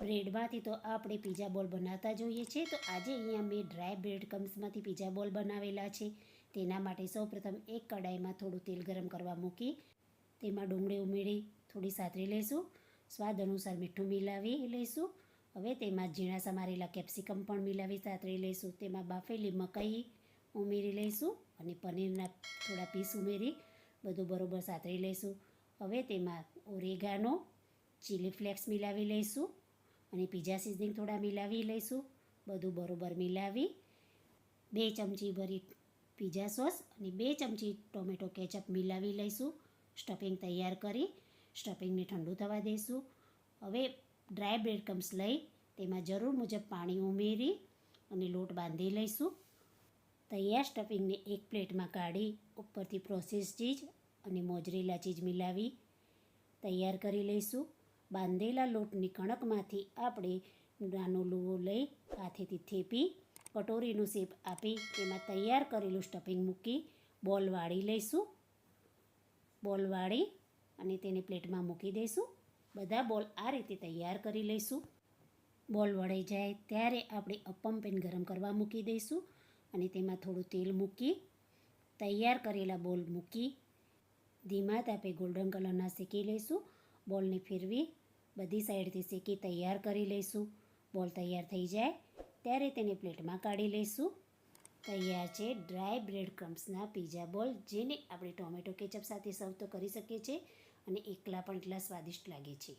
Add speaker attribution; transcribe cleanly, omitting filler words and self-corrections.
Speaker 1: બ્રેડમાંથી તો આપણે પીઝા બોલ બનાવતા જોઈએ છે. તો આજે અહીંયા મેં ડ્રાય બ્રેડ ક્રમ્સમાંથી પીઝા બોલ બનાવેલા છે. તેના માટે સૌપ્રથમ એક કડાઈમાં થોડું તેલ ગરમ કરવા મૂકી તેમાં ડુંગળી ઉમેરી થોડી સાતરી લઈશું. સ્વાદ અનુસાર મીઠું મિલાવી લઈશું. હવે તેમાં ઝીણા સમારેલા કેપ્સિકમ પણ મિલાવી સાતરી લઈશું. તેમાં બાફેલી મકાઈ ઉમેરી લઈશું અને પનીરના થોડા પીસ ઉમેરી બધું બરોબર સાતરી લઈશું. હવે તેમાં ઓરેગાનો, ચીલી ફ્લેક્સ મિલાવી લઈશું અને પીઝા સિઝનિંગ થોડા મિલાવી લઈશું. બધું બરોબર મિલાવી 2 ચમચી ભરી પીઝા સોસ અને 2 ચમચી ટોમેટો કેચઅપ મિલાવી લઈશું. સ્ટફિંગ તૈયાર કરી સ્ટફિંગને ઠંડુ થવા દઈશું. હવે ડ્રાય બ્રેડ ક્રમ્સ લઈ તેમાં જરૂર મુજબ પાણી ઉમેરી અને લોટ બાંધી લઈશું. તૈયાર સ્ટફિંગને એક પ્લેટમાં કાઢી ઉપરથી પ્રોસેસ ચીઝ અને મોઝરેલા ચીઝ મિલાવી તૈયાર કરી લઈશું. બાંધેલા લોટની કણકમાંથી આપણે નાનો લુવો લઈ હાથેથી થેપી કટોરીનો શેપ આપી તેમાં તૈયાર કરેલું સ્ટફિંગ મૂકી બોલ વાળી લઈશું. બોલ વાળી અને તેને પ્લેટમાં મૂકી દઈશું. બધા બોલ આ રીતે તૈયાર કરી લઈશું. બોલ વળાઈ જાય ત્યારે આપણે અપ્પમ પેન ગરમ કરવા મૂકી દઈશું અને તેમાં થોડું તેલ મૂકી તૈયાર કરેલા બોલ મૂકી ધીમા તાપે ગોલ્ડન કલરના શેકી લઈશું. બોલને ફેરવી બધી સાઈડથી શેકી તૈયાર કરી લઈશું. બોલ તૈયાર થઈ જાય ત્યારે તેને પ્લેટમાં કાઢી લઈશું. તૈયાર છે ડ્રાય બ્રેડ ક્રમ્સના પીઝા બોલ, જેને આપણે ટોમેટો કેચઅપ સાથે સર્વ તો કરી શકીએ છીએ અને એકલા પણ એટલા સ્વાદિષ્ટ લાગે છે.